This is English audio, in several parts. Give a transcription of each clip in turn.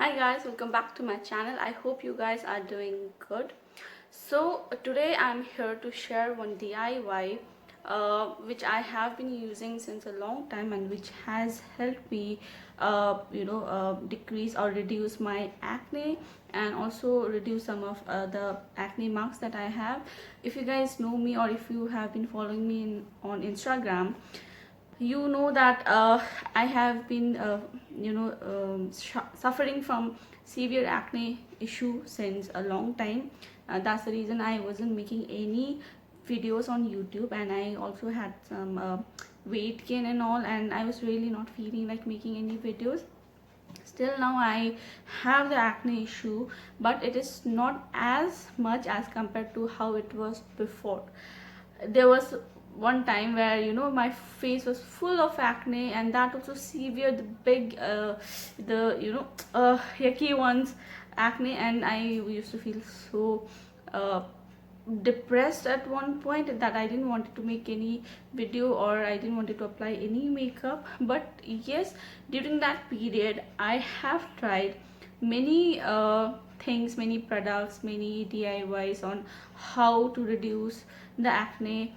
Hi guys, welcome back to my channel. I hope you guys are doing good. So today I'm here to share one DIY which I have been using since a long time and which has helped me decrease or reduce my acne and also reduce some of the acne marks that I have. If you guys know me or if you have been following me on Instagram, you know that I have been suffering from severe acne issue since a long time. That's the reason I wasn't making any videos on YouTube, and I also had some weight gain and all, and I was really not feeling like making any videos. Still now I have the acne issue, but it is not as much as compared to how it was before. There was one time where my face was full of acne, and that also severe, the big the yucky ones acne, and I used to feel so uh, depressed at one point that I didn't want to make any video or I didn't want to apply any makeup. But yes, during that period I have tried many things, many products, many DIYs on how to reduce the acne.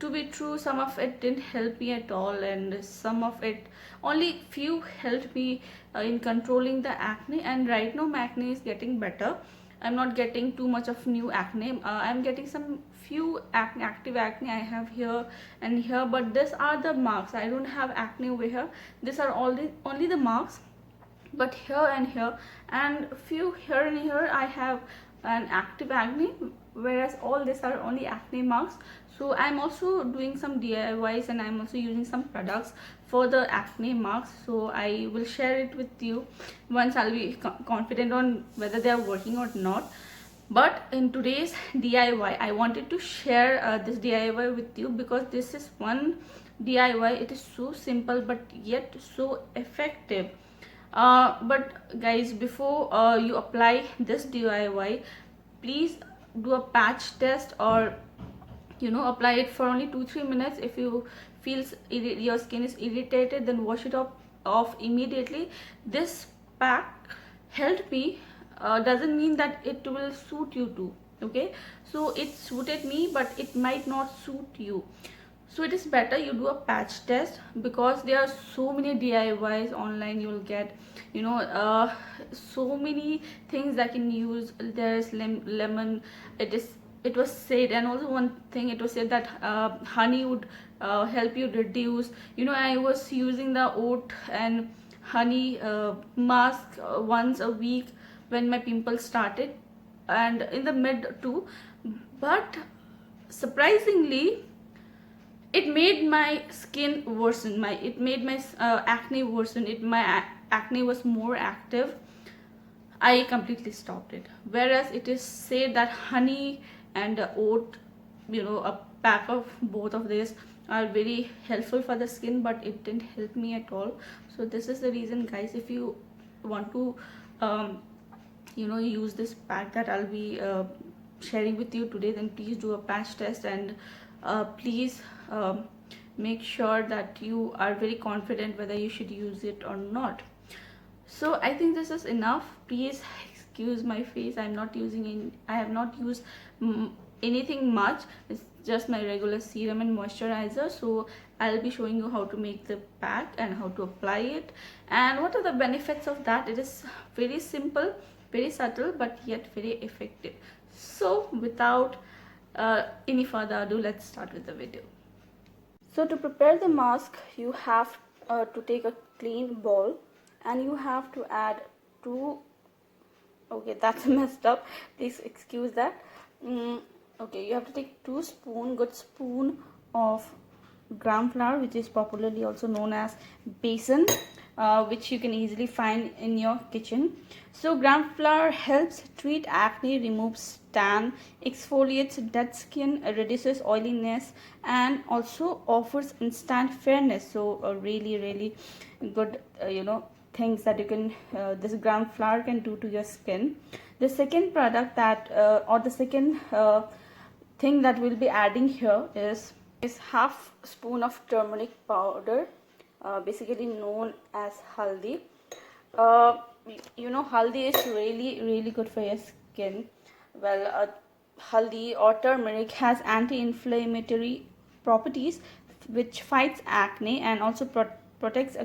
To be true, some of it didn't help me at all, and some of it, only few, helped me in controlling the acne. And right now my acne is getting better. I'm not getting too much of new acne. I'm getting some few acne, active acne I have here and here, but these are the marks. I don't have acne over here. These are only the marks, but here and here and few here and here I have an active acne, whereas all these are only acne marks. So I'm also doing some DIYs and I'm also using some products for the acne marks, so I will share it with you once I'll be confident on whether they are working or not. But in today's DIY I wanted to share this DIY with you because this is one DIY. It is so simple but yet so effective. But guys, before you apply this DIY, please do a patch test, or apply it for only 2-3 minutes. If you feel your skin is irritated, then wash it off immediately. This pack helped me. Doesn't mean that it will suit you too. Okay, so it suited me but it might not suit you, so it is better you do a patch test, because there are so many DIYs online. You will get so many things that can use. There's lemon. It was said, and also one thing it was said that honey would help you reduce. I was using the oat and honey mask once a week when my pimples started, and in the mid too. But surprisingly, it made my skin worsen. It made my acne worsen. Acne was more active. I completely stopped it. Whereas it is said that honey and oat, a pack of both of these are very helpful for the skin, but it didn't help me at all. So this is the reason, guys. If you want to use this pack that I'll be sharing with you today, then please do a patch test, and please make sure that you are very confident whether you should use it or not. So I think this is enough. Please excuse my face. I have not used anything much. It's just my regular serum and moisturizer. So I'll be showing you how to make the pack and how to apply it and what are the benefits of that. It is very simple, very subtle, but yet very effective. So without any further ado, let's start with the video. So to prepare the mask, you have to take a clean bowl, and you have to add two. Okay, that's messed up. Please excuse that. Okay, you have to take good spoon of gram flour, which is popularly also known as besan, which you can easily find in your kitchen. So gram flour helps treat acne, removes tan, exfoliates dead skin, reduces oiliness, and also offers instant fairness. So really good things that you can this gram flour can do to your skin. The second product that or the second thing that we'll be adding here is half spoon of turmeric powder, basically known as haldi. you know, haldi is really good for your skin. Well, haldi or turmeric has anti-inflammatory properties which fights acne and also protects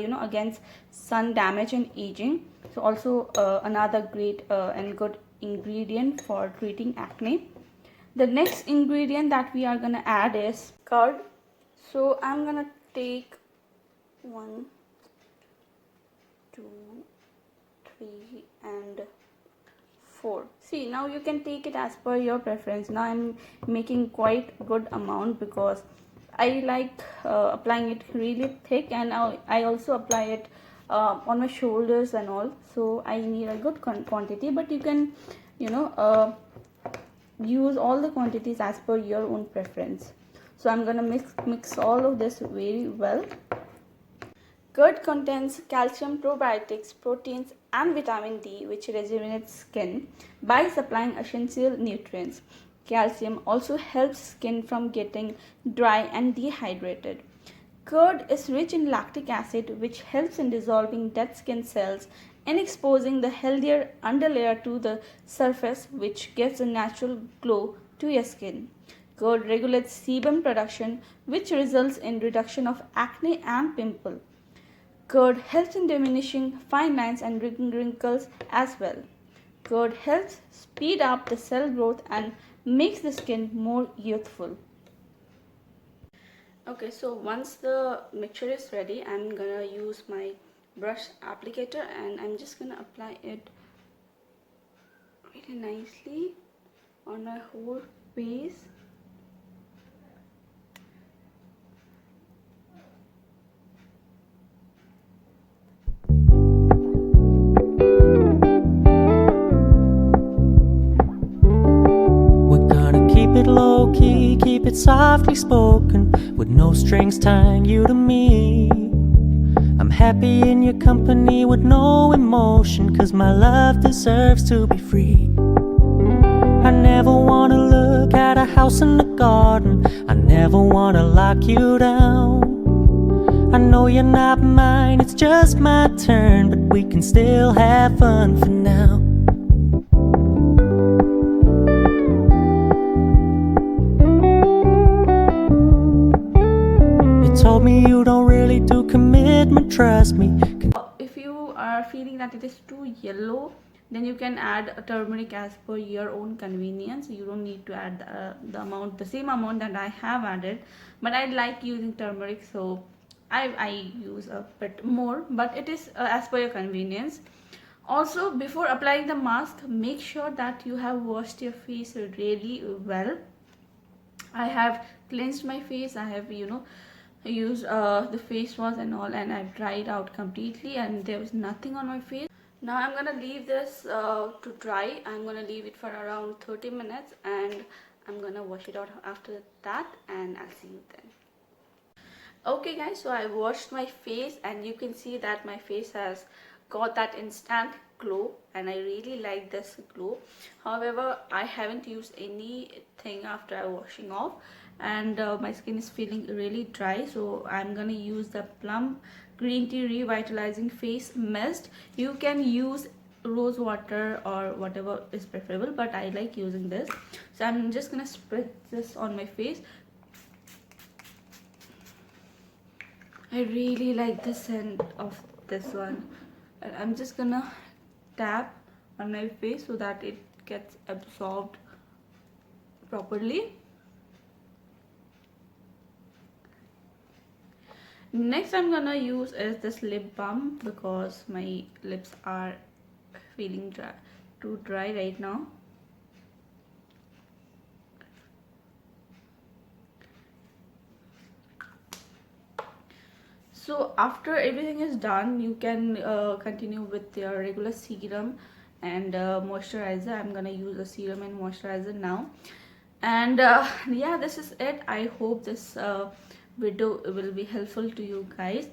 you know, against sun damage and aging. So also another great and good ingredient for treating acne. The next ingredient that we are gonna add is curd. So I'm gonna take 1, 2, 3 and 4. See, now you can take it as per your preference. Now I'm making quite good amount because I like applying it really thick, and I also apply it on my shoulders and all, so I need a good quantity, but you can, you know, use all the quantities as per your own preference. So I'm gonna mix all of this very well. Curd contains calcium, probiotics, proteins, and vitamin D, which rejuvenates skin by supplying essential nutrients. Calcium also helps skin from getting dry and dehydrated. Curd is rich in lactic acid, which helps in dissolving dead skin cells and exposing the healthier underlayer to the surface, which gives a natural glow to your skin. Curd regulates sebum production, which results in reduction of acne and pimple. Curd helps in diminishing fine lines and wrinkles as well. Curd helps speed up the cell growth and makes the skin more youthful. Okay, so once the mixture is ready, I'm gonna use my brush applicator and I'm just gonna apply it really nicely on my whole face. Low-key, keep it softly spoken, with no strings tying you to me. I'm happy in your company with no emotion, 'cause my love deserves to be free. I never wanna look at a house in the garden, I never wanna lock you down. I know you're not mine, it's just my turn, but we can still have fun for now. Told me you don't really do commitment, trust me. If you are feeling that it is too yellow, then you can add a turmeric as per your own convenience. You don't need to add the same amount that I have added, but I like using turmeric, so I use a bit more, but it is as per your convenience. Also, before applying the mask, make sure that you have washed your face really well. I have cleansed my face. I have, you know, used the face wash and all, and I've dried out completely and there was nothing on my face. Now I'm gonna leave this to dry. I'm gonna leave it for around 30 minutes and I'm gonna wash it out after that, and I'll see you then. Okay guys, so I washed my face and you can see that my face has got that instant glow and I really like this glow. However, I haven't used anything after washing off, and my skin is feeling really dry, so I'm gonna use the Plum Green Tea Revitalizing Face Mist. You can use rose water or whatever is preferable, but I like using this, so I'm just gonna spread this on my face. I really like the scent of this one, and I'm just gonna tap on my face so that it gets absorbed properly. Next I'm gonna use is this lip balm because my lips are feeling too dry right now. So after everything is done, you can continue with your regular serum and moisturizer. I'm gonna use a serum and moisturizer now, and yeah, this is it. I hope this video will be helpful to you guys.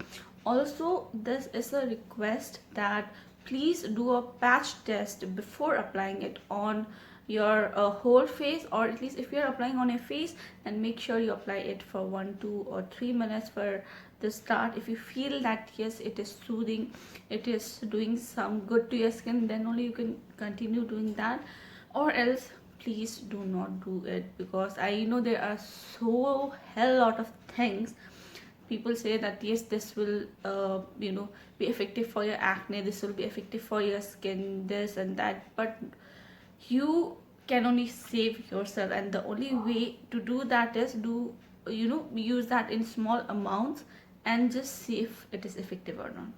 Also, this is a request that please do a patch test before applying it on your whole face, or at least if you're applying on your face, then make sure you apply it for 1, 2 or 3 minutes for the start. If you feel that yes, it is soothing, it is doing some good to your skin, then only you can continue doing that, or else please do not do it. Because I know there are so hell lot of things. People say that yes, this will be effective for your acne, this will be effective for your skin, this and that, but you can only save yourself, and the only way to do that is use that in small amounts and just see if it is effective or not.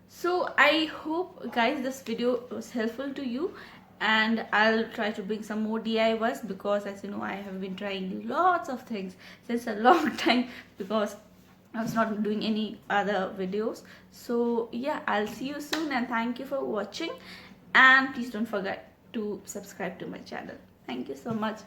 So I hope guys this video was helpful to you, and I'll try to bring some more DIYs, because as you know I have been trying lots of things since a long time, because I was not doing any other videos. So yeah, I'll see you soon, and thank you for watching, and please don't forget to subscribe to my channel. Thank you so much.